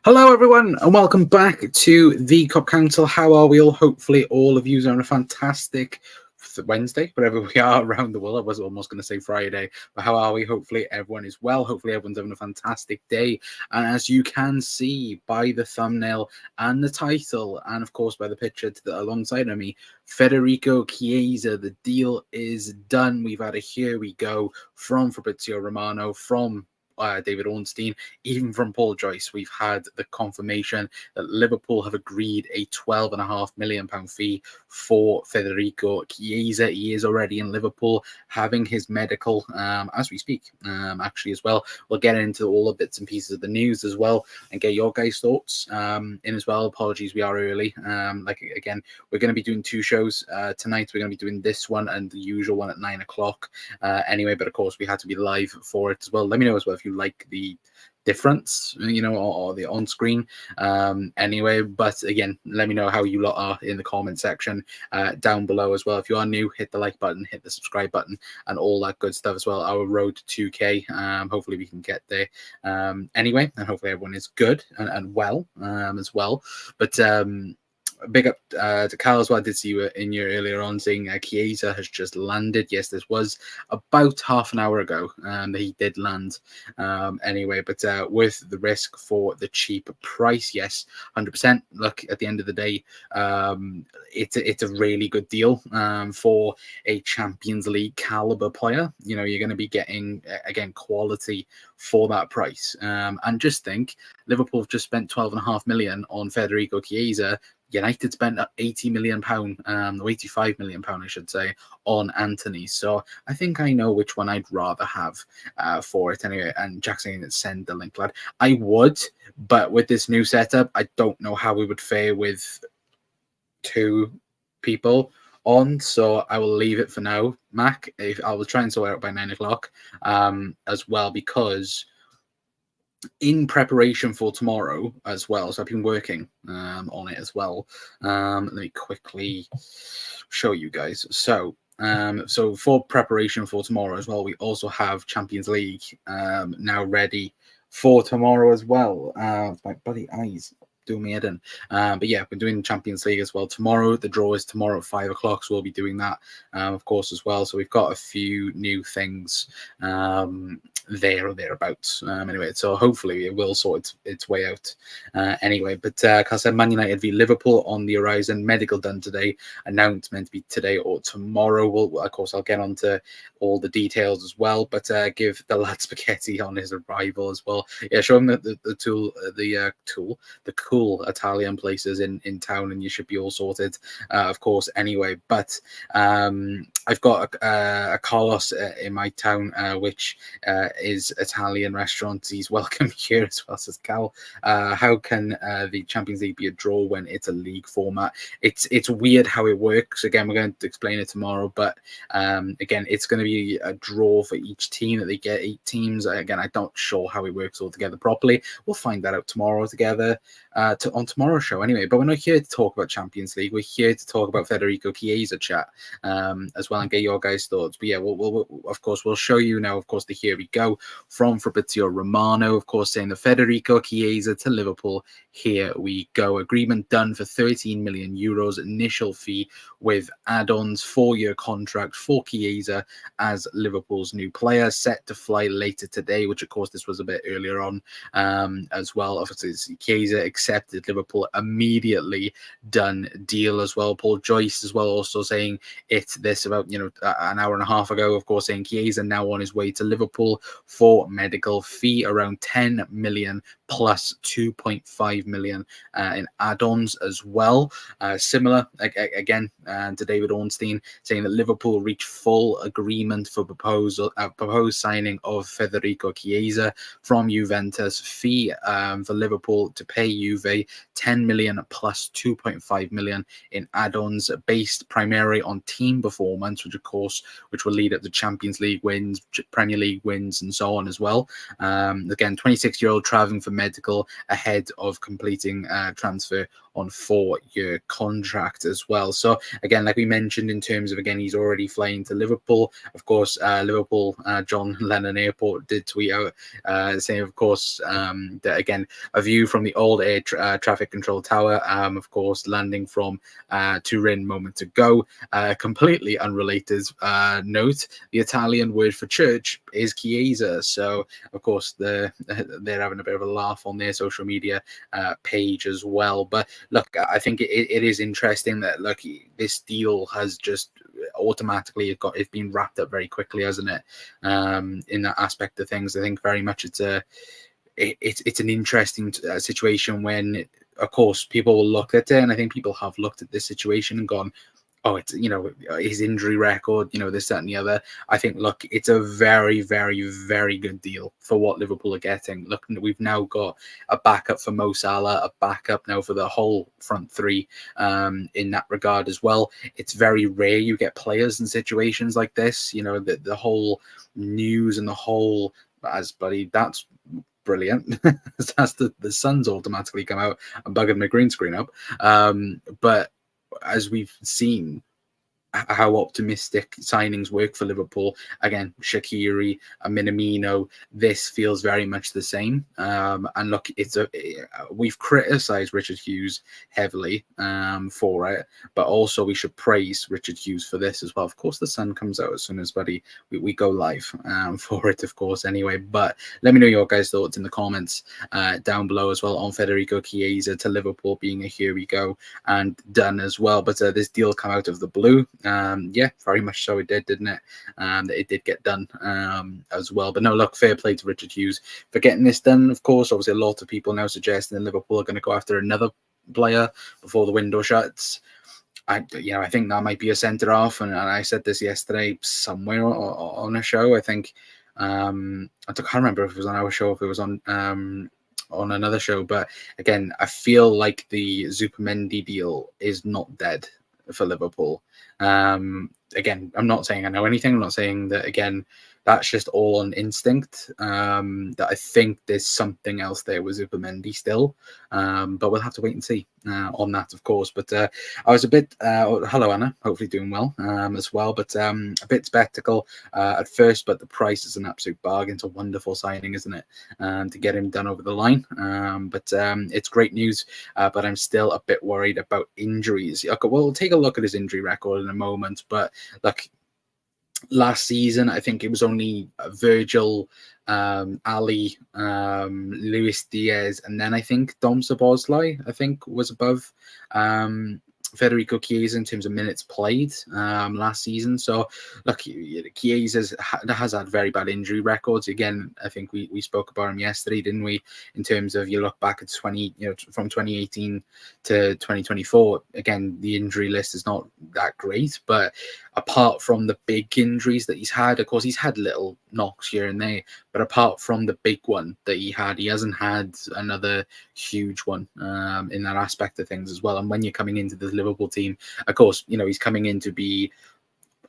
Hello, everyone, and welcome back to the Cop Council. How are we all? Hopefully, all of you are on a fantastic Wednesday, wherever we are around the world. I was almost going to say Friday, but how are we? Hopefully, everyone is well. Hopefully, everyone's having a fantastic day. And as you can see by the thumbnail and the title, and of course by the picture alongside of me, Federico Chiesa, the deal is done. We've had a here we go from Fabrizio Romano, from David Ornstein, even from Paul Joyce. We've had the confirmation that Liverpool have agreed a £12.5 million fee for Federico Chiesa. He is already in Liverpool having his medical as we speak, actually, as well. We'll get into all the bits and pieces of the news as well and get your guys' thoughts in as well. Apologies, we are early. Again, we're going to be doing two shows tonight. We're going to be doing this one and the usual one at 9 o'clock anyway, but of course we had to be live for it as well. Let me know as well if you like the difference, or the on screen anyway. But again, let me know how you lot are in the comment section down below as well. If you are new, hit the like button, hit the subscribe button, and all that good stuff as well. Our road to 2K, hopefully we can get there anyway, and hopefully everyone is good and well as well. But big up to Carl as well. I did see you in your earlier on saying Chiesa has just landed. Yes, this was about half an hour ago that he did land anyway, but worth the risk for the cheap price. Yes, 100%. Look, at the end of the day, it's a really good deal for a Champions League caliber player. You're going to be getting, again, quality for that price. And just think, Liverpool have just spent £12.5 million on Federico Chiesa. United spent £80 million, or £85 million, I should say, on Anthony. So I think I know which one I'd rather have for it anyway. And Jackson, send the link, lad. I would, but with this new setup, I don't know how we would fare with two people on, so I will leave it for now. Mac, I will try and sort it out by 9 o'clock as well, because in preparation for tomorrow as well, so I've been working on it as well. Let me quickly show you guys. So for preparation for tomorrow as well, we also have Champions League now ready for tomorrow as well. My bloody eyes do me head in. But yeah, we're doing Champions League as well tomorrow. The draw is tomorrow at 5 o'clock, so we'll be doing that of course as well. So we've got a few new things there or thereabouts anyway, so hopefully it will sort its way out anyway. But like I said, Man United v Liverpool on the horizon, medical done today, announcement to be today or tomorrow. Of course I'll get on to all the details as well, but give the lad spaghetti on his arrival as well. Yeah, show him the cool Italian places in town, and you should be all sorted of course anyway. But I've got a Carlos in my town which is Italian restaurant. He's welcome here as well, says Cal. How can the Champions League be a draw when it's a league format? It's weird how it works. Again, we're going to explain it tomorrow, but again, it's going to be a draw for each team that they get 8 teams. Again, I'm not sure how it works all together properly. We'll find that out tomorrow together on tomorrow's show anyway. But we're not here to talk about Champions League. We're here to talk about Federico Chiesa chat as well, and get your guys' thoughts. But yeah, we'll of course we'll show you now, of course, the here we go from Fabrizio Romano, of course, saying the Federico Chiesa to Liverpool. Here we go. Agreement done for €13 million initial fee with add-ons, 4-year contract for Chiesa as Liverpool's new player, set to fly later today, which of course this was a bit earlier on as well. Obviously Chiesa accepted, Liverpool immediately done deal as well. Paul Joyce as well also saying this about an hour and a half ago, of course, saying Chiesa now on his way to Liverpool for medical fee around 10 million plus 2.5 million in add-ons as well. Similar again to David Ornstein, saying that Liverpool reached full agreement for proposed signing of Federico Chiesa from Juventus. Fee for Liverpool to pay Juve 10 million plus 2.5 million in add-ons based primarily on team performance, which will lead up to Champions League wins, Premier League wins, and so on as well. Again, 26-year-old traveling for medical ahead of completing transfer on 4-year contract as well. So again, like we mentioned, in terms of, again, he's already flying to Liverpool. Of course, Liverpool John Lennon Airport did tweet out saying, of course, that again, a view from the old air traffic control tower, of course, landing from Turin moments ago. Completely unrelated note, the Italian word for church is Chiesa. So of course they're having a bit of a laugh on their social media page as well. But look, I think it is interesting that, look, this deal has just automatically it's been wrapped up very quickly, hasn't it? In that aspect of things, I think very much it's an interesting situation when, of course, people will look at it, and I think people have looked at this situation and gone, oh, it's, his injury record, this, that, and the other. I think, look, it's a very, very, very good deal for what Liverpool are getting. Look, we've now got a backup for Mo Salah, a backup now for the whole front three in that regard as well. It's very rare you get players in situations like this. The whole news and the whole, that's brilliant. That's the sun's automatically come out and buggered my green screen up. But as we've seen how optimistic signings work for Liverpool, again, Shaqiri, Minamino, this feels very much the same. And look, we've criticised Richard Hughes heavily for it, but also we should praise Richard Hughes for this as well. Of course, the sun comes out as soon as we go live for it, of course, anyway. But let me know your guys' thoughts in the comments down below as well on Federico Chiesa to Liverpool being a here we go and done as well. But this deal come out of the blue. Yeah, very much so it did, didn't it? It did get done as well. But no, look, fair play to Richard Hughes for getting this done. Of course, obviously a lot of people now suggesting that Liverpool are going to go after another player before the window shuts. I think that might be a centre half, and I said this yesterday somewhere on a show. I think I can't remember if it was on our show, if it was on another show. But again, I feel like the Zubimendi deal is not dead for Liverpool. Again, I'm not saying I know anything. I'm not saying that, again, that's just all on instinct. That I think there's something else there with Zubimendi still. But we'll have to wait and see on that, of course. But I was a bit, hello Anna, hopefully doing well as well. But a bit skeptical at first, but the price is an absolute bargain. It's a wonderful signing, isn't it? To get him done over the line. But it's great news. But I'm still a bit worried about injuries. Okay, we'll take a look at his injury record in a moment. But look, last season, I think it was only Virgil, Ali, Luis Diaz, and then I think Dom Szoboszlai, I think, was above Federico Chiesa in terms of minutes played last season. So look, Chiesa has had very bad injury records. Again, I think we spoke about him yesterday, didn't we? In terms of, you look back at from 2018 to 2024, again, the injury list is not that great. But apart from the big injuries that he's had, of course, he's had little knocks here and there. But apart from the big one that he hasn't had another huge one in that aspect of things as well. And when you're coming into the Liverpool team, of course, he's coming in to be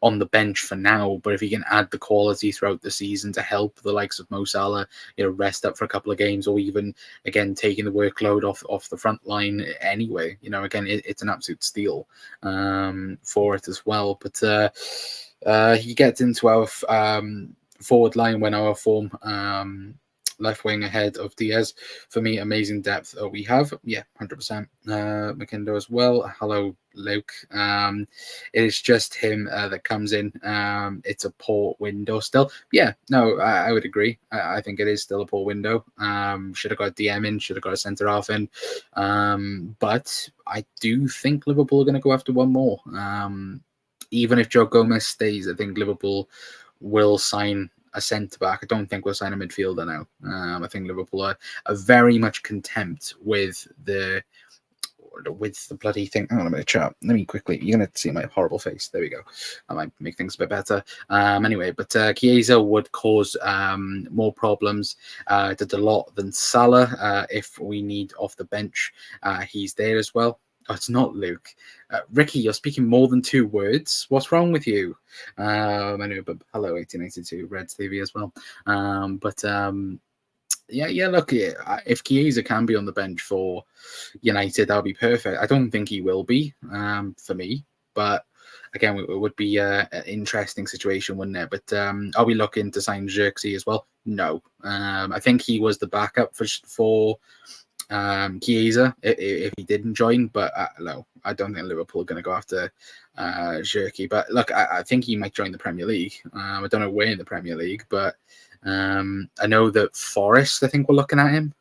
on the bench for now, but if he can add the quality throughout the season to help the likes of Mo Salah, rest up for a couple of games, or even, again, taking the workload off the front line anyway, again, it's an absolute steal for it as well. But he gets into our forward line when our form left wing ahead of Diaz. For me, amazing depth we have. Yeah, 100%. McKindo as well. Hello, Luke. It is just him that comes in. It's a poor window still. Yeah, no, I would agree. I think it is still a poor window. Should have got a DM in, should have got a centre half in. But I do think Liverpool are going to go after one more. Even if Joe Gomez stays, I think Liverpool will sign a centre back. I don't think we'll sign a midfielder now. I think Liverpool are very much content with the bloody thing. Hang on a minute, chat. Let me quickly. You're gonna see my horrible face. There we go. I might make things a bit better. Anyway, but Chiesa would cause more problems to Dalot than Salah if we need off the bench. He's there as well. Oh, it's not Luke. Ricky, you're speaking more than 2 words. What's wrong with you? Anyway, but hello, 1882 Reds TV as well. Yeah. Look, if Chiesa can be on the bench for United, that'll be perfect. I don't think he will be for me, but again, it would be an interesting situation, wouldn't it? But are we looking to sign Xerxes as well? No. I think he was the backup for Chiesa if he didn't join, but no, I don't think Liverpool are going to go after Xerxes. But look, I think he might join the Premier League. I don't know where in the Premier League, but I know that Forest, I think, we're looking at him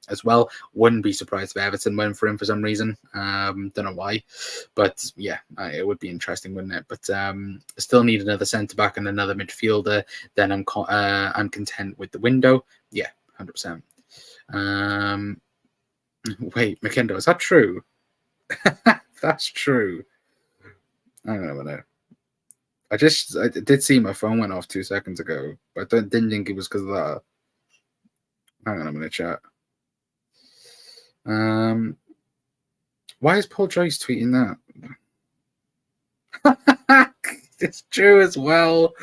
as well. Wouldn't be surprised if Everton went for him for some reason. Don't know why, but yeah, it would be interesting, wouldn't it? But still need another centre back and another midfielder. Then I'm content with the window. Yeah, 100%. Wait, McKindo, is that true? That's true. Hang on a minute. I did see my phone went off 2 seconds ago, but I didn't think it was because of that. Hang on a minute, chat. Why is Paul Joyce tweeting that? It's true as well.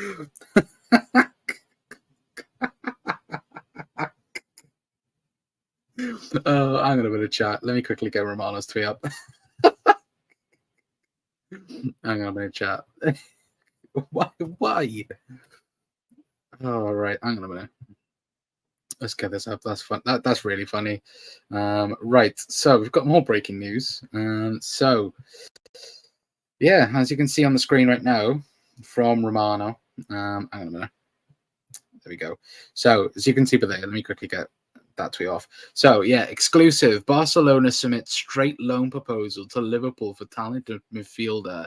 Oh, hang on a minute, chat. Let me quickly get Romano's tweet up. Hang on a minute, chat. Why? Oh, right. Hang on a minute. Let's get this up. That's fun. That's really funny. Right. So we've got more breaking news. Yeah, as you can see on the screen right now from Romano. Hang on a minute. There we go. So as you can see, but there, let me quickly get that tweet off. So yeah, exclusive. Barcelona submits straight loan proposal to Liverpool for talented midfielder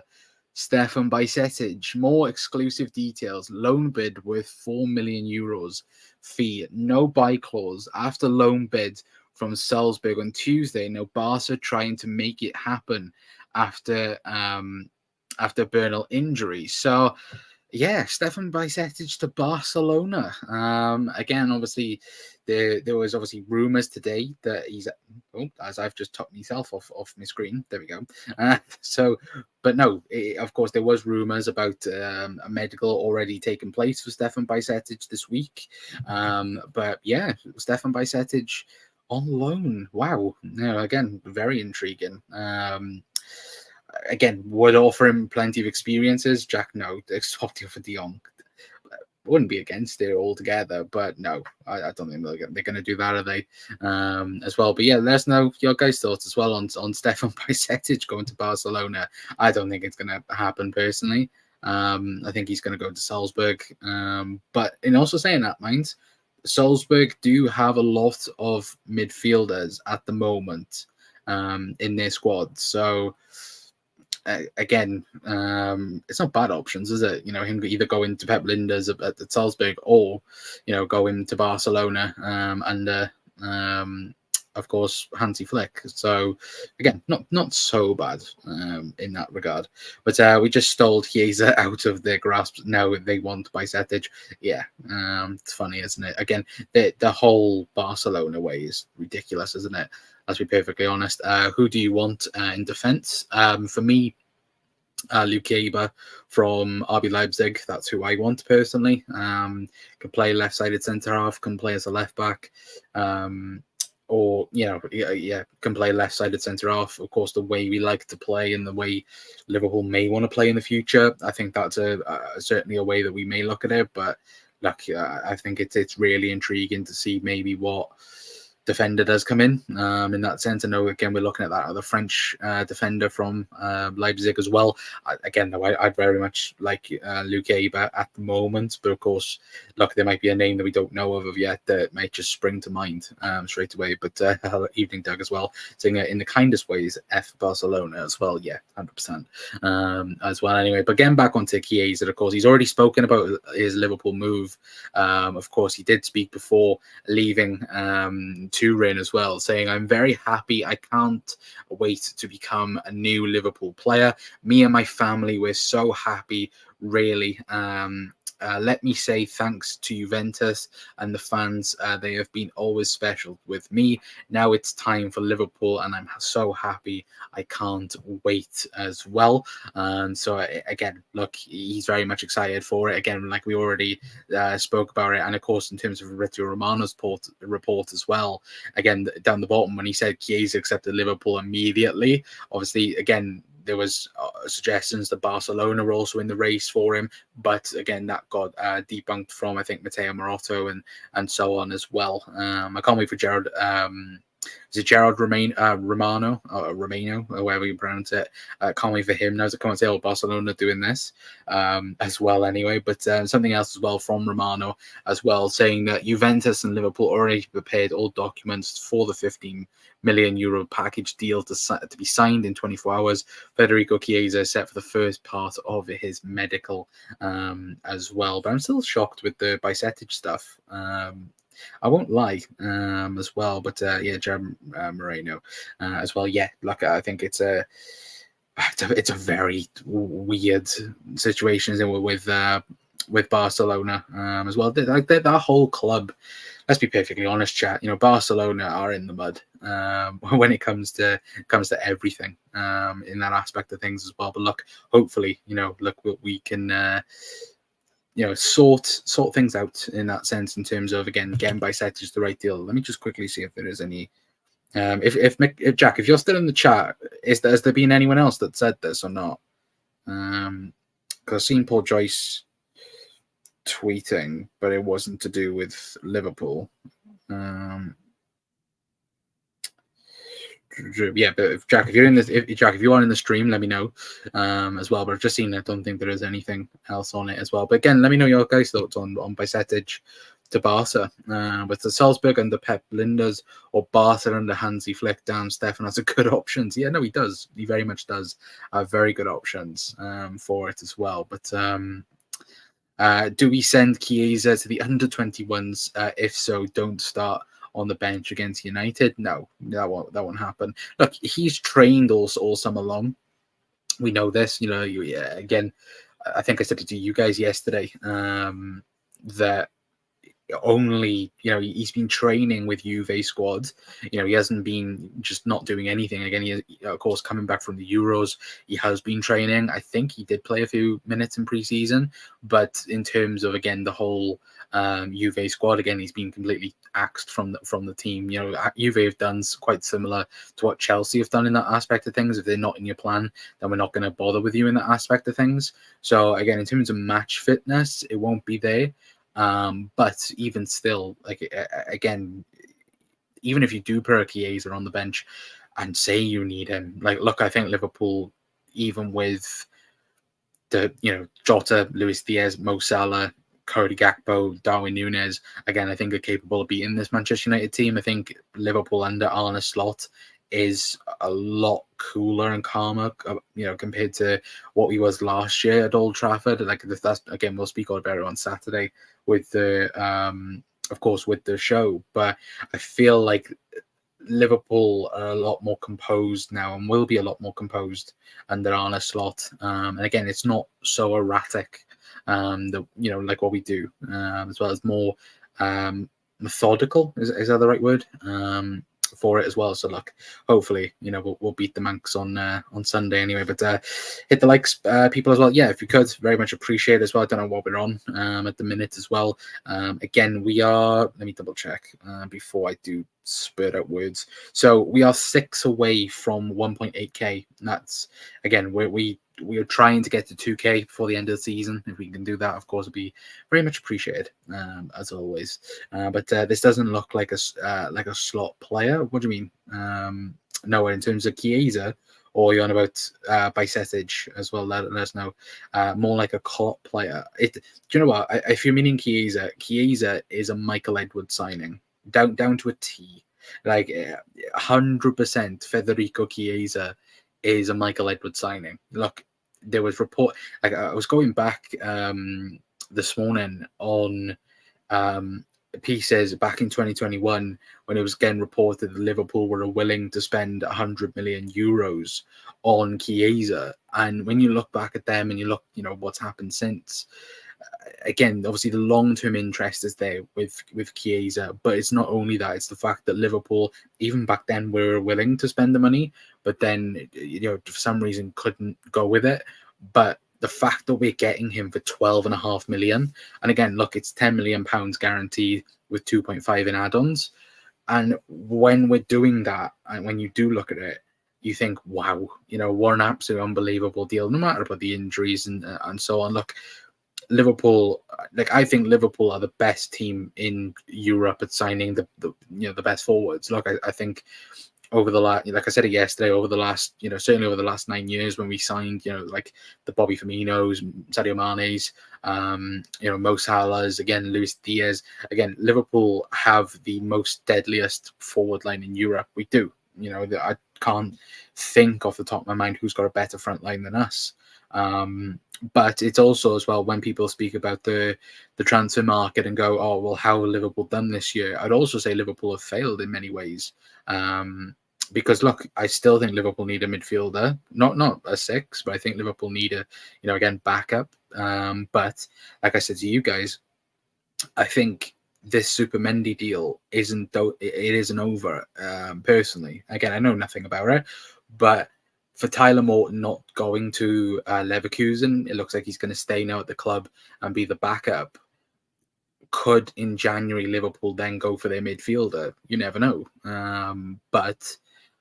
Stefan Bajcetic. More exclusive details. Loan bid worth 4 million euros. Fee. No buy clause. After loan bid from Salzburg on Tuesday. Now Barca trying to make it happen after Bernal injury. So yeah, Stefan Bajcetic to Barcelona. Again, obviously, there was obviously rumours today that he's. Oh, as I've just topped myself off my screen. There we go. But no, of course, there was rumours about a medical already taking place for Stefan Bajcetic this week. But yeah, Stefan Bajcetic on loan. Wow. No, again, very intriguing. Again, would offer him plenty of experiences. Jack, no, they swapped him for De Jong. Wouldn't be against it altogether, but no, I don't think they're going to do that, are they? As well, but yeah, let us know your guys' thoughts as well on Stefan Bajcetic going to Barcelona. I don't think it's going to happen personally. I think he's going to go to Salzburg. But in also saying that, mind, Salzburg do have a lot of midfielders at the moment in their squad, so. Again, it's not bad options, is it? You know, him either going to Pep Linders at Salzburg or, you know, go into Barcelona under, of course, Hansi Flick. So again, not so bad in that regard. But we just stole Chiesa out of their grasp. Now they want Bajcetic. Yeah, it's funny, isn't it? Again, the whole Barcelona way is ridiculous, isn't it? Let's be perfectly honest. Who do you want in defence? For me, Luke Chiesa from RB Leipzig. That's who I want personally. Can play left-sided centre half. Can play as a left back. Or can play left-sided centre half. Of course, the way we like to play and the way Liverpool may want to play in the future. I think that's certainly a way that we may look at it. But look, I think it's really intriguing to see maybe what defender does come in that sense. I know, again, we're looking at that other French defender from Leipzig as well. I'd very much like Luke Chiesa at the moment, but of course, look, there might be a name that we don't know of yet that might just spring to mind straight away. But evening, Doug, as well, saying in the kindest ways, F Barcelona as well. Yeah, 100% as well. Anyway, but getting back onto Chiesa, of course, he's already spoken about his Liverpool move. Of course, he did speak before leaving Turin as well, saying, "I'm very happy. I can't wait to become a new Liverpool player. Me and my family, we're so happy, really. let me say thanks to Juventus and the fans. They have been always special with me. Now it's time for Liverpool, and I'm so happy. I can't wait as well. And so again, look, he's very much excited for it. Again, like we already spoke about it, and of course, in terms of Fabrizio Romano's report as well. Again, down the bottom when he said Chiesa accepted Liverpool immediately. Obviously, again, there was suggestions that Barcelona were also in the race for him, but again, that got debunked from I think Matteo Moratto and so on as well. I can't wait for Gerard. Is it Gerard Romano, Romano, or however you pronounce it? Can't wait for him now to come and say, "Oh, Barcelona doing this," as well. Anyway, but something else as well from Romano as well, saying that Juventus and Liverpool already prepared all documents for the 15 million euro package deal to be signed in 24 hours. Federico Chiesa is set for the first part of his medical as well. But I'm still shocked with the Bajcetic stuff. I won't lie as well, but yeah, Jared Moreno as well. Yeah, like I think it's a very weird situation with Barcelona as well. That whole club. Let's be perfectly honest, chat. Barcelona are in the mud when it comes to everything in that aspect of things as well. But look, hopefully, we can. Sort things out in that sense in terms of again getting Bajcetic is the right deal. Let me just quickly see if there is any. If Jack, if you're still in the chat, has there been anyone else that said this or not? Because I've seen Paul Joyce tweeting, but it wasn't to do with Liverpool. Yeah, but if you are in the stream, let me know as well. But I've just seen, I don't think there is anything else on it as well. But again, let me know your guys' thoughts on Bajcetic to Barca with the Salzburg under Pep Linders or Barca under Hansi Flick. Down Stefan has a good options. Yeah, no, he does. He very much does have very good options for it as well. But do we send Chiesa to the under 21s? If so, don't start on the bench against United. No, that won't happen. Look, he's trained all summer long. We know this. Again, I think I said it to you guys yesterday that only he's been training with Juve squads. He hasn't been just not doing anything. Again, he of course coming back from the Euros, he has been training. I think he did play a few minutes in preseason, but in terms of again the whole Juve squad, again he's been completely axed from the team. Juve have done quite similar to what Chelsea have done in that aspect of things. If they're not in your plan, then we're not going to bother with you in that aspect of things. So again, in terms of match fitness, it won't be there. But even still, again, even if you do put a Chiesa on the bench and say you need him, look, I think Liverpool, even with the Jota, Luis Diaz, Mo Salah, Cody Gakpo, Darwin Núñez, again, I think are capable of beating this Manchester United team. I think Liverpool under Arne Slot is a lot cooler and calmer, compared to what he was last year at Old Trafford. That's again, we'll speak about it on Saturday with the, of course, with the show. But I feel like Liverpool are a lot more composed now and will be a lot more composed under Arne Slot. And again, it's not so erratic, like what we do, as well as more methodical. Is that the right word? For it as well. So look, hopefully, we'll beat the Mancs on Sunday anyway. But hit the likes, people as well. Yeah, if you could, very much appreciate it as well. I don't know what we're on at the minute as well. Again, we are. Let me double check before I do spurt out words. So we are 6 away from 1.8k. That's again we are trying to get to 2k before the end of the season. If we can do that, of course, it'd be very much appreciated, as always. But this doesn't look like a slot player. What do you mean? No, in terms of Chiesa, or you're on about Bajcetic as well. Let us know. More like a Klopp player. Do you know what? If you're meaning Chiesa is a Michael Edwards signing down to a T. 100% Federico Chiesa is a Michael Edwards signing. Look, there was report. I was going back this morning on pieces back in 2021 when it was again reported that Liverpool were willing to spend 100 million euros on Chiesa. And when you look back at them and you look, what's happened since, again, obviously the long-term interest is there with Chiesa, but it's not only that, it's the fact that Liverpool, even back then, were willing to spend the money, but then, for some reason couldn't go with it. But the fact that we're getting him for 12.5 million, and again, look, it's 10 million pounds guaranteed with 2.5 in add-ons. And when we're doing that, and when you do look at it, you think, wow, what an absolute unbelievable deal, no matter about the injuries and so on. Look, Liverpool, I think Liverpool are the best team in Europe at signing the best forwards. Look, I think over the last, like I said it yesterday, over the last, certainly over the last 9 years when we signed, like the Bobby Firminos, Sadio Mane's, Mo Salah's, again, Luis Diaz, again, Liverpool have the most deadliest forward line in Europe. We do. I can't think off the top of my mind who's got a better front line than us. But it's also as well, when people speak about the transfer market and go, oh, well, how have Liverpool done this year? I'd also say Liverpool have failed in many ways. Because look, I still think Liverpool need a midfielder, not a 6, but I think Liverpool need a, again, backup. But like I said to you guys, I think this Super Mendy deal isn't over. Personally, again, I know nothing about it, but for Tyler Morton not going to Leverkusen, it looks like he's going to stay now at the club and be the backup. Could in January Liverpool then go for their midfielder? You never know. But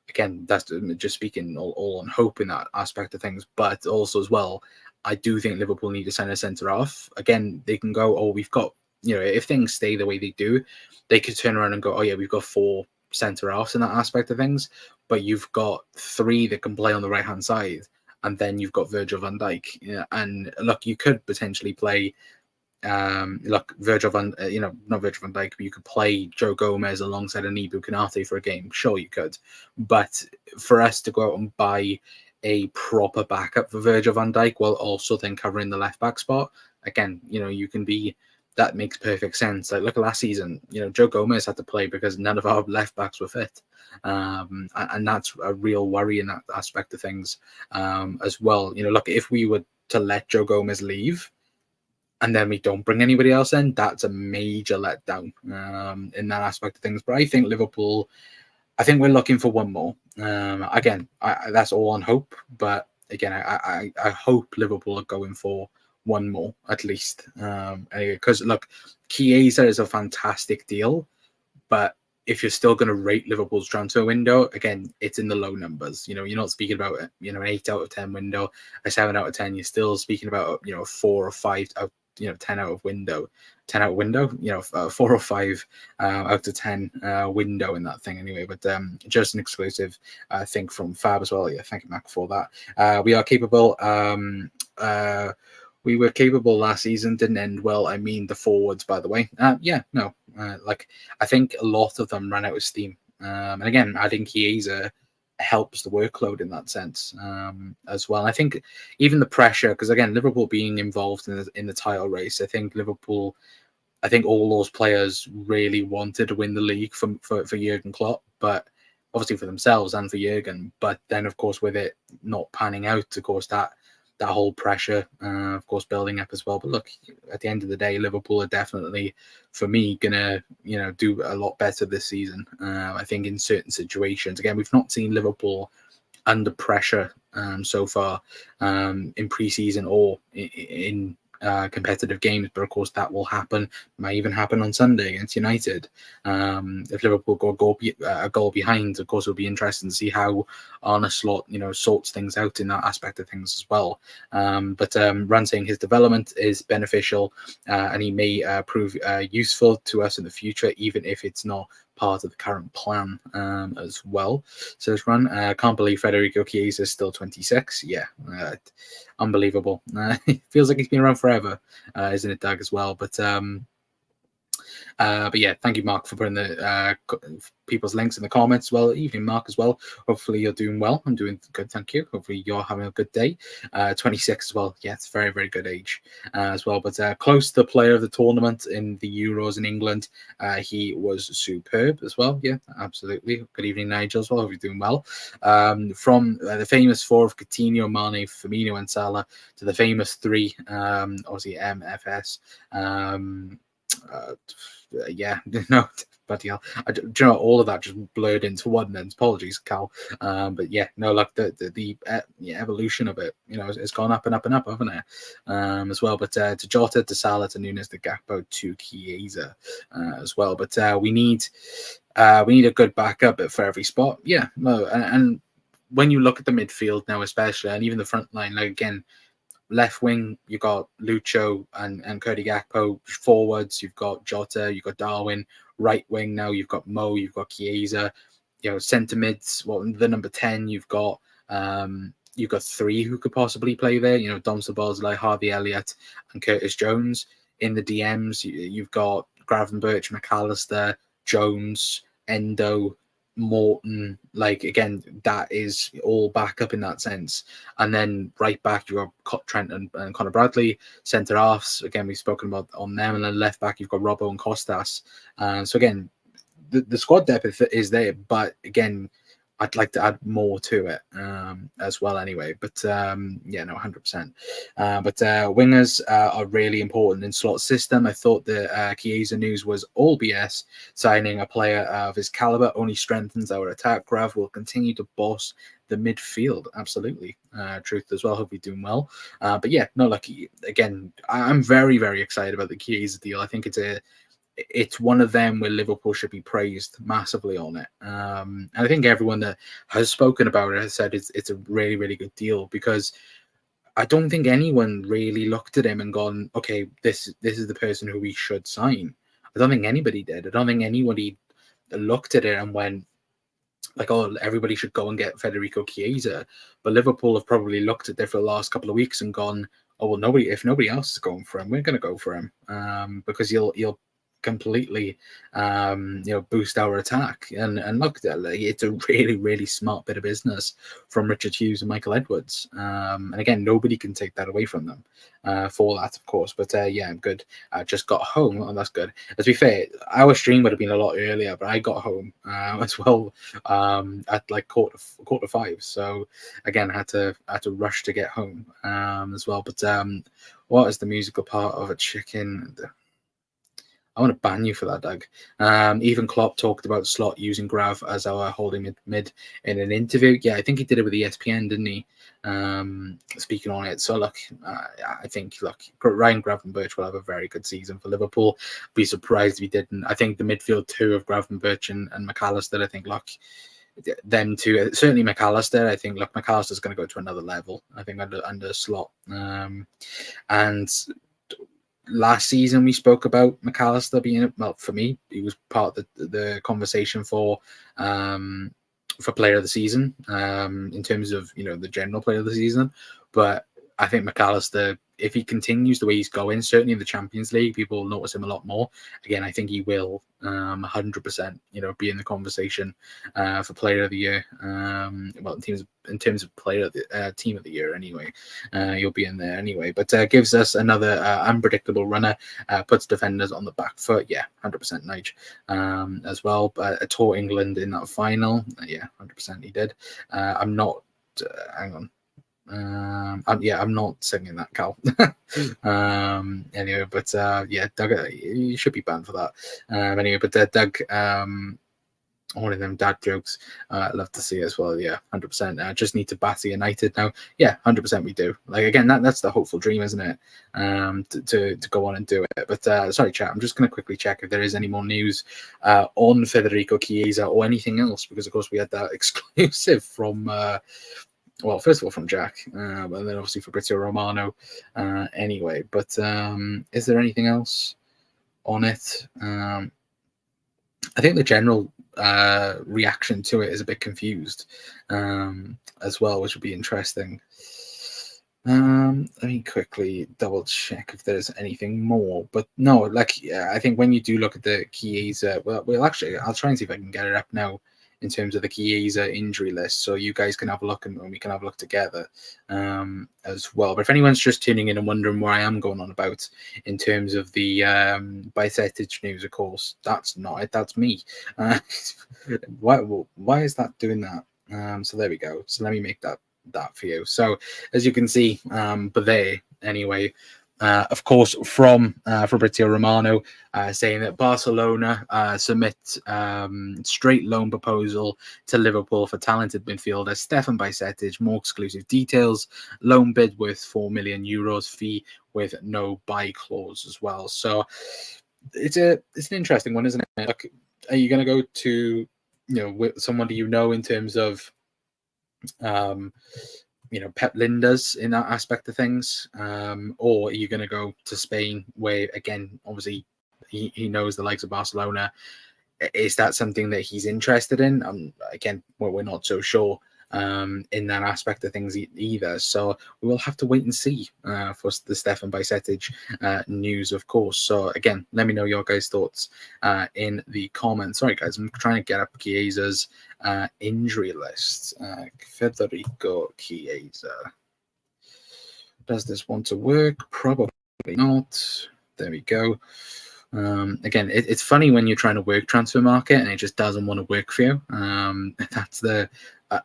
again, that's just speaking all on hope in that aspect of things. But also as well, I do think Liverpool need to send a centre off. Again, they can go, oh, we've got, if things stay the way they do, they could turn around and go, oh yeah, we've got 4 centre offs in that aspect of things, but you've got 3 that can play on the right hand side, and then you've got Virgil van Dijk. And look, you could potentially play not Virgil van Dijk, but you could play Joe Gomez alongside Anibu Kanate for a game. Sure, you could, but for us to go out and buy a proper backup for Virgil van Dijk while also then covering the left back spot, again, you can be. That makes perfect sense. Like, look at last season, Joe Gomez had to play because none of our left backs were fit. And that's a real worry in that aspect of things as well. Look, if we were to let Joe Gomez leave and then we don't bring anybody else in, that's a major letdown in that aspect of things. But I think Liverpool, I think we're looking for one more. Again, that's all on hope. But again, I hope Liverpool are going for one more at least, because look, Chiesa is a fantastic deal, but if you're still going to rate Liverpool's transfer window, again, it's in the low numbers. You're not speaking about an 8 out of 10 window, a 7 out of 10. You're still speaking about 4 or 5 out, 10 out of window, 4 or 5 out of 10 window in that thing anyway. But just an exclusive thing from Fab as well. Yeah, thank you, Mac, for that. We are capable. We were capable last season, didn't end well. I mean, the forwards, by the way. I think a lot of them ran out of steam. And again, adding Chiesa helps the workload in that sense as well. And I think even the pressure, because again, Liverpool being involved in the title race, I think all those players really wanted to win the league for Jurgen Klopp, but obviously for themselves and for Jurgen. But then, of course, with it not panning out, of course, that whole pressure, of course, building up as well. But look, at the end of the day, Liverpool are definitely, for me, gonna do a lot better this season. I think in certain situations, again, we've not seen Liverpool under pressure so far in pre-season or in competitive games, but of course that will happen. Might even happen on Sunday against United. If Liverpool go a goal behind, of course it'll be interesting to see how Arne Slot sorts things out in that aspect of things as well. But Run saying his development is beneficial and he may prove useful to us in the future, even if it's not part of the current plan as well. So this Run, can't believe Federico Chiesa is still 26. Yeah, unbelievable. It feels like he's been around forever, isn't it, Doug, as well? But But yeah, thank you, Mark, for putting the people's links in the comments. Well, evening, Mark, as well. Hopefully you're doing well. I'm doing good, thank you. Hopefully you're having a good day. 26 as well. Yeah, it's very, very good age as well. But close to the player of the tournament in the Euros in England. He was superb as well. Yeah, absolutely. Good evening, Nigel, as well. Hope you're doing well. From the famous four of Coutinho, Mane, Firmino, and Salah to the famous three, obviously MFS. Yeah, no, but yeah, do you know, all of that just blurred into one. And apologies, Cal. But yeah, no, like the evolution of it, it's gone up and up and up, haven't it? As well. But to Jota, to Salah, to Nunes, to Gakpo, to Chiesa, as well. But we need a good backup for every spot. Yeah, no, and when you look at the midfield now, especially, and even the front line, like again. Left wing, you've got Lucho and Cody Gakpo. Forwards, you've got Jota, you've got Darwin. Right wing now, you've got Mo, you've got Chiesa. Centre mids, the number 10, you've got three who could possibly play there. Dom Szoboszlai, Harvey Elliott, and Curtis Jones. In the DMs, you've got Gravenberch, McAllister, Jones, Endo, Morton. Like again, that is all back up in that sense. And then right back, you've got Trent and Conor Bradley. Centre halves, again, we've spoken about on them. And then left back, you've got Robbo and Costas. So again, the squad depth is there, but again, I'd like to add more to it as well anyway. But yeah, no, 100%. But wingers are really important in slot system. I thought the Chiesa news was all BS. Signing a player of his caliber only strengthens our attack. Grav will continue to boss the midfield. Absolutely. Truth as well. Hope you're doing well. But yeah, no, lucky. Again, I'm very, very excited about the Chiesa deal. I think it's one of them where Liverpool should be praised massively on it. And I think everyone that has spoken about it has said it's a really, really good deal, because I don't think anyone really looked at him and gone, okay, this is the person who we should sign. I don't think anybody did. I don't think anybody looked at it and went, like, oh, everybody should go and get Federico Chiesa. But Liverpool have probably looked at it for the last couple of weeks and gone, oh, well, if nobody else is going for him, we're going to go for him, because you'll completely boost our attack. And look, it's a really, really smart bit of business from Richard Hughes and Michael Edwards, and again, nobody can take that away from them for that, of course. But yeah, I'm good. I just got home, and that's good. To be fair, our stream would have been a lot earlier, but I got home as well at like quarter five. So again, I had to rush to get home as well. But what is the musical part of a chicken? I want to ban you for that, Doug. Even Klopp talked about Slot using Grav as our holding mid in an interview. Yeah, I think he did it with ESPN, didn't he? Speaking on it. So, look, I think, Ryan Gravenberch will have a very good season for Liverpool. Be surprised if he didn't. I think the midfield two of Gravenberch and McAllister, I think, them two, certainly McAllister. I think, McAllister's going to go to another level, I think, under Slot. And last season we spoke about McAllister being, well, for me, he was part of the conversation for player of the season, in terms of the general player of the season. But I think McAllister, if he continues the way he's going, certainly in the Champions League, people will notice him a lot more. Again, I think he will 100% be in the conversation for player of the year. Well, in terms of player of the team of the year anyway, he'll be in there anyway. But gives us another unpredictable runner, puts defenders on the back foot. Yeah, 100% Nige as well. But taught England in that final. Yeah, 100% he did. I'm not. Hang on. I'm not singing that, Cal. Anyway, but yeah, Doug, you should be banned for that. Anyway, but Doug, one of them dad jokes, I'd love to see as well. Yeah, 100%. Just need to batter United now. Yeah, 100% we do. Like, again, that's the hopeful dream, isn't it? To go on and do it. But sorry, chat. I'm just going to quickly check if there is any more news on Federico Chiesa or anything else, because of course we had that exclusive from. Well, first of all, from Jack, but then obviously Fabrizio Romano anyway. But is there anything else on it? I think the general reaction to it is a bit confused as well, which would be interesting. Let me quickly double check if there's anything more. But no, like I think when you do look at the Chiesa, well, actually, I'll try and see if I can get it up now in terms of the Chiesa injury list, so you guys can have a look and we can have a look together as well. But if anyone's just tuning in and wondering where I am going on about in terms of the Bajcetic news, of course, that's not it. That's me. Why is that doing that? So there we go. So let me make that for you. So as you can see, but there anyway, of course, from Fabrizio Romano saying that Barcelona submit straight loan proposal to Liverpool for talented midfielder Stefan Bajcetic. More exclusive details. Loan bid worth €4 million, fee with no buy clause as well. So it's an interesting one, isn't it? Like, are you going to go to with someone in terms of Pep Lindas in that aspect of things, or are you going to go to Spain, where again, obviously, he knows the likes of Barcelona? Is that something that he's interested in? Again, we're not so sure in that aspect of things either. So we will have to wait and see for the Stefan Bajcetic news, of course. So again, let me know your guys' thoughts in the comments. Sorry, guys, I'm trying to get up Chiesa's injury list. Federico Chiesa. Does this want to work? Probably not. There we go. Again, it's funny when you're trying to work transfer market and it just doesn't want to work for you. That's the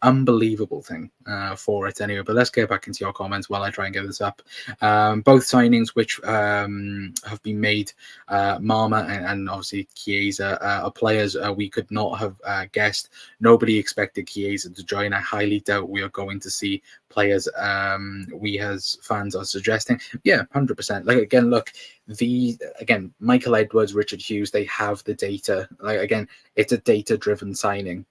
unbelievable thing for it anyway. But let's get back into your comments while I try and get this up. Both signings which have been made, Marma and obviously Chiesa, are players we could not have guessed. Nobody expected Chiesa to join. I highly doubt we are going to see players we as fans are suggesting. Yeah, 100%. Like, again, look, Michael Edwards, Richard Hughes, they have the data. Like, again, it's a data-driven signing.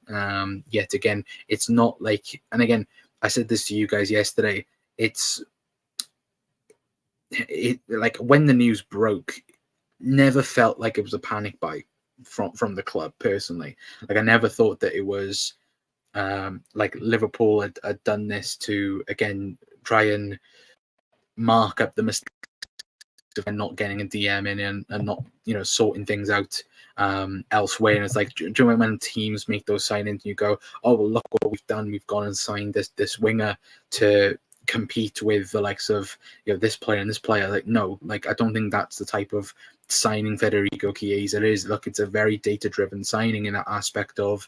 Yet again, it's not like, and again, I said this to you guys yesterday, like when the news broke, never felt like it was a panic buy from the club personally. Like, I never thought that it was like Liverpool had done this to, again, try and mark up the mistakes and not getting a DM in and not sorting things out elsewhere. And it's like, do you remember when teams make those signings and you go, oh well, look what we've done, we've gone and signed this winger to compete with the likes of this player and this player? Like, no, like, I don't think that's the type of signing Federico Chiesa is. Look, it's a very data driven signing in that aspect of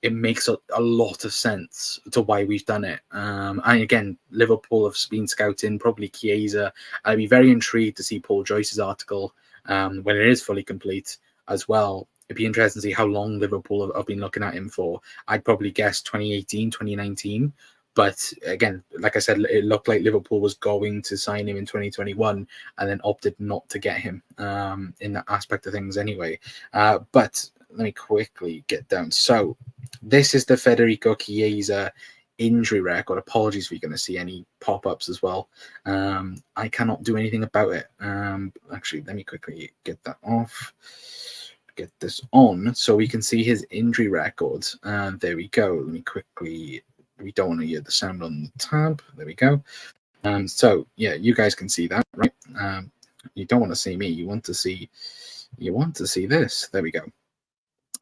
it makes a lot of sense to why we've done it. And again, Liverpool have been scouting probably Chiesa. I'd be very intrigued to see Paul Joyce's article when it is fully complete as well. It'd be interesting to see how long Liverpool have been looking at him for. I'd probably guess 2018, 2019. But again, like I said, it looked like Liverpool was going to sign him in 2021 and then opted not to get him in that aspect of things anyway. But let me quickly get down. So this is the Federico Chiesa injury record. Apologies if you're going to see any pop-ups as well. I cannot do anything about it. Actually, let me quickly get that off. Get this on so we can see his injury record. There we go. Let me quickly... We don't want to hear the sound on the tab. There we go. So yeah, you guys can see that, right? You don't want to see me. You want to see this. There we go.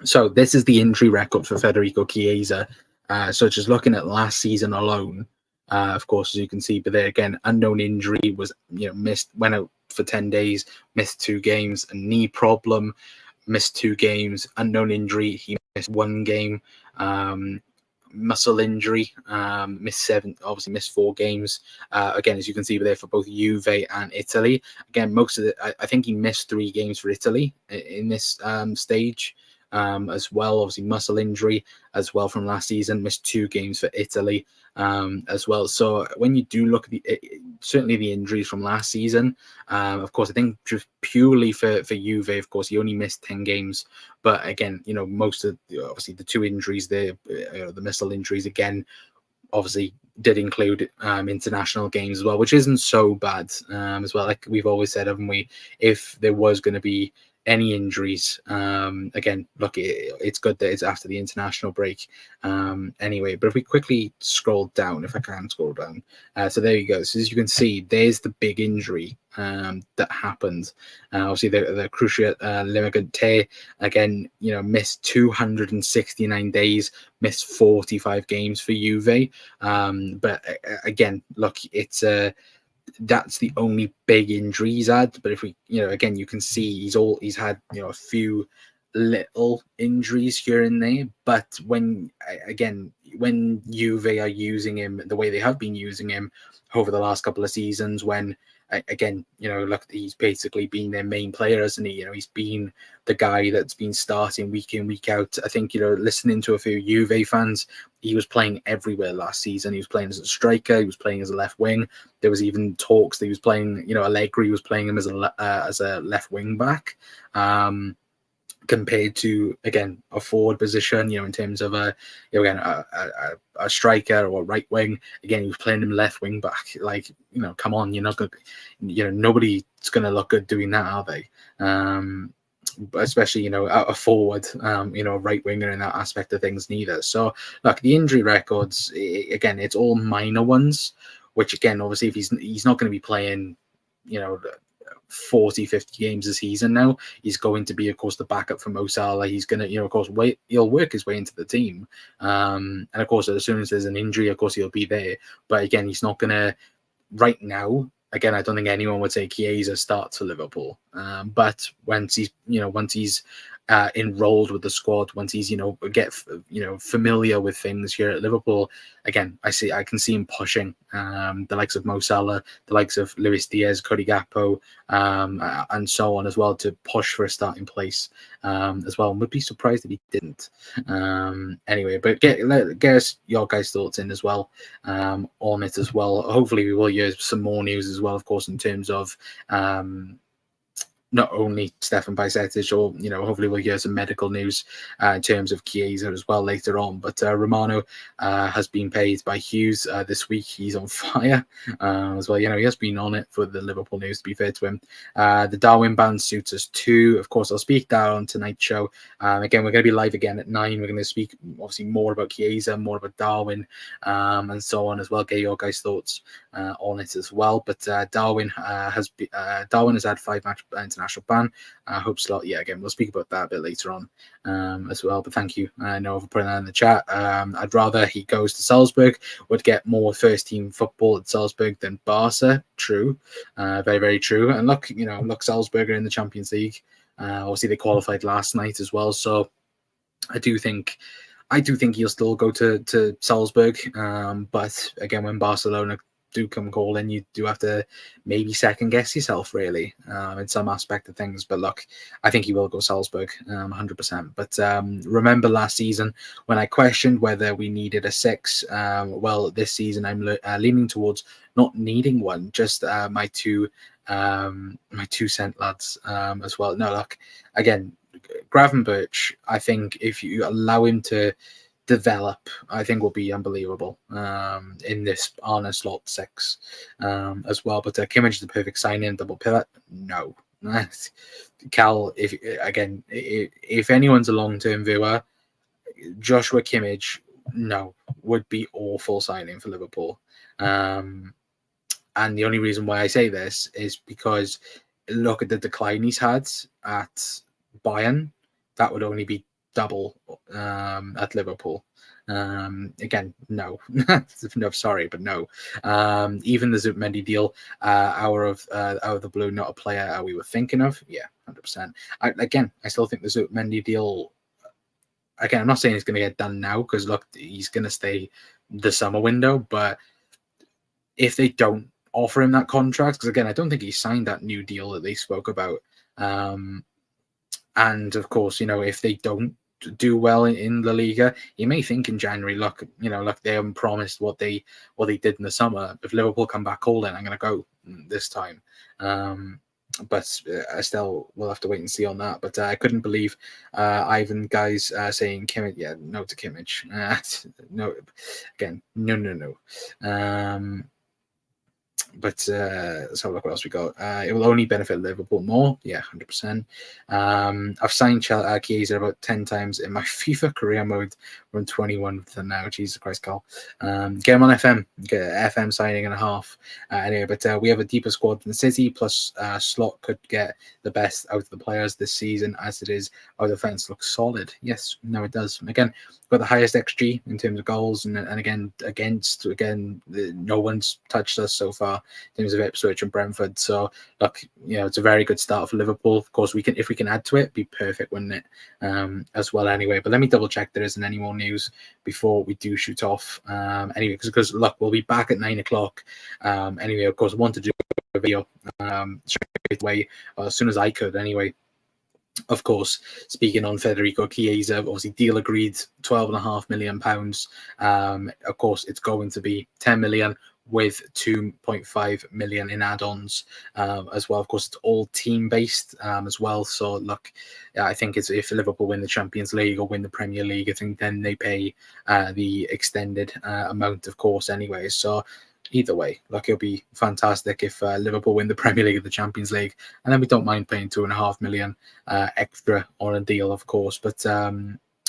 So this is the injury record for Federico Chiesa. So just looking at last season alone, of course, as you can see, but there again, unknown injury, was missed, went out for 10 days, missed 2 games, a knee problem, missed 2 games, unknown injury, he missed 1 game. Muscle injury, missed 7, obviously missed 4 games. Again, as you can see there, for both Juve and Italy. Again, most of it, I think he missed 3 games for Italy in this stage as well. Obviously, muscle injury as well from last season, missed 2 games for Italy as well. So when you do look at certainly the injuries from last season, of course, I think just purely for Juve, of course, he only missed 10 games. But again, most of obviously the 2 injuries there, the muscle injuries again, obviously did include international games as well, which isn't so bad as well. Like we've always said, haven't we? If there was going to be any injuries. Again, look, it's good that it's after the international break. Anyway, but if we quickly scroll down, if I can scroll down, so there you go. So as you can see, there's the big injury that happened. Obviously, the cruciate ligament tear, again, missed 269 days, missed 45 games for Juve. But again, look, it's that's the only big injury he's had. But if we, again, you can see he's had a few little injuries here and there. But when Juve are using him the way they have been using him over the last couple of seasons, when again, look, he's basically been their main player, hasn't he? He's been the guy that's been starting week in, week out. I think, listening to a few Juve fans, he was playing everywhere last season. He was playing as a striker. He was playing as a left wing. There was even talks that he was playing, Allegri was playing him as a left wing back. Compared to, again, a forward position, in terms of a striker or a right wing. Again, he was playing him left wing back. Like, come on, you're not going to, nobody's going to look good doing that, are they? Especially, a forward, right winger in that aspect of things neither. So, look, the injury records, again, it's all minor ones, which, again, obviously, if he's not going to be playing, 40, 50 games a season now, he's going to be, of course, the backup for Mo Salah. He's going to, of course, he'll work his way into the team. And, of course, as soon as there's an injury, of course, he'll be there. But, again, he's not going to, right now, again, I don't think anyone would say Chiesa starts for Liverpool. But once he's enrolled with the squad, once he's familiar with things here at Liverpool, again, I can see him pushing the likes of Mo Salah, the likes of Luis Diaz, Cody Gakpo, and so on as well, to push for a starting place as well. And would be surprised if he didn't. Anyway, but get us your guys' thoughts in as well on it as well. Hopefully, we will hear some more news as well, of course, in terms of not only Stefan Bajcetic, or hopefully we'll hear some medical news in terms of Chiesa as well later on. But Romano has been paid by Hughes this week. He's on fire as well. He has been on it for the Liverpool news, to be fair to him. The Darwin ban suits us too. Of course, I'll speak that on tonight's show. Again, we're going to be live again at 9. We're going to speak obviously more about Chiesa, more about Darwin, and so on as well. Get your guys' thoughts on it as well. But Darwin has had 5-match international ban. I hope so. Yeah, again, we'll speak about that a bit later on as well. But thank you, Noah, for putting that in the chat. I'd rather he goes to Salzburg, would get more first team football at Salzburg than Barca. True, very, very true. And look, Salzburg are in the Champions League. Obviously, they qualified last night as well. So I do think he'll still go to Salzburg. But again, when Barcelona do come calling, you do have to maybe second guess yourself, really, in some aspect of things. But look, I think he will go Salzburg, 100%. But remember last season when I questioned whether we needed a 6? Well, this season I'm leaning towards not needing one, just my 2 cent lads as well. No, look, again, Gravenberch, I think if you allow him to develop, I think will be unbelievable in this Arne Slot 6 as well. But Kimmich is the perfect sign-in, double pivot. No. Cal, if anyone's a long-term viewer, Joshua Kimmich, no, would be awful signing for Liverpool. And the only reason why I say this is because look at the decline he's had at Bayern. That would only be double at Liverpool. Again, no. No, sorry, but no. Even the Zubimendi deal, out of the blue, not a player we were thinking of. Yeah, 100%. I still think the Zubimendi deal. Again, I'm not saying it's going to get done now because look, he's going to stay the summer window. But if they don't offer him that contract, because again, I don't think he signed that new deal that they spoke about. And of course, if they don't do well in La Liga, you may think in January, look, they haven't promised what they did in the summer. If Liverpool come back calling, I'm going to go this time. But I still will have to wait and see on that. But I couldn't believe Ivan guys saying Kimmich. Yeah, no to Kimmich. No, again, no. let's have a look what else we got. It will only benefit Liverpool more. Yeah, 100%. I've signed Chiesa about 10 times in my FIFA career mode. We're on 21 with them now. Jesus Christ, Carl. Get him on FM. Get FM signing and a half. Anyway, but we have a deeper squad than City, plus Slot could get the best out of the players this season as it is. Our defence looks solid. Yes, no, it does. Again, got the highest XG in terms of goals, and again, no one's touched us so far in terms of Ipswich and Brentford. So look, it's a very good start for Liverpool. Of course, if we can add to it, be perfect, wouldn't it? As well, anyway. But let me double check there isn't any more news before we do shoot off. Anyway, because look, we'll be back at 9 o'clock. Anyway, of course, I want to do a video straight away as soon as I could. Anyway. Of course, speaking on Federico Chiesa, obviously deal agreed, £12.5 million. Of course, it's going to be 10 million with 2.5 million in add-ons as well. Of course, it's all team-based as well. So, look, I think it's if Liverpool win the Champions League or win the Premier League, I think then they pay the extended amount, of course, anyway. So, either way, look, it'll be fantastic if Liverpool win the Premier League or the Champions League, and then we don't mind paying 2.5 million extra on a deal, of course. But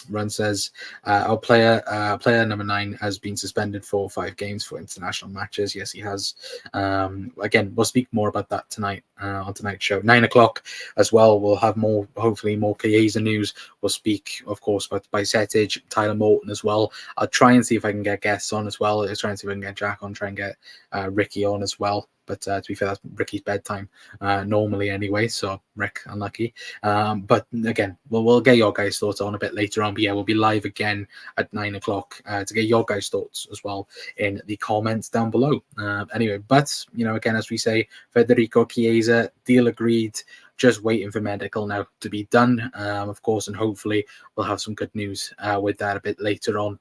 Run says our player number 9 has been suspended for 5 games for international matches. Yes, he has. Again, we'll speak more about that tonight on tonight's show. 9 o'clock as well. We'll have hopefully more Chiesa news. We'll speak, of course, about Bajcetic, Tyler Morton as well. I'll try and see if I can get guests on as well. I'll try and see if I can get Jack on, try and get Ricky on as well. But to be fair, that's Ricky's bedtime normally anyway, so Rick, unlucky. But again, we'll get your guys' thoughts on a bit later on. But yeah, we'll be live again at 9 o'clock to get your guys' thoughts as well in the comments down below. Anyway, but, again, as we say, Federico Chiesa, deal agreed. Just waiting for medical now to be done, of course, and hopefully we'll have some good news with that a bit later on.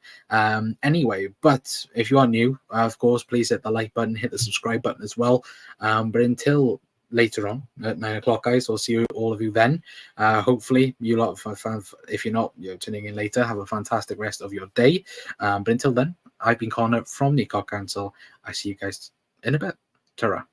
Anyway, but if you are new, of course, please hit the like button, hit the subscribe button as well. But until later on at 9 o'clock, guys, I'll see all of you then. Hopefully you lot, if you're not tuning in later, have a fantastic rest of your day. But until then, I've been Connor from the Cock Council. I see you guys in a bit. Ta-ra.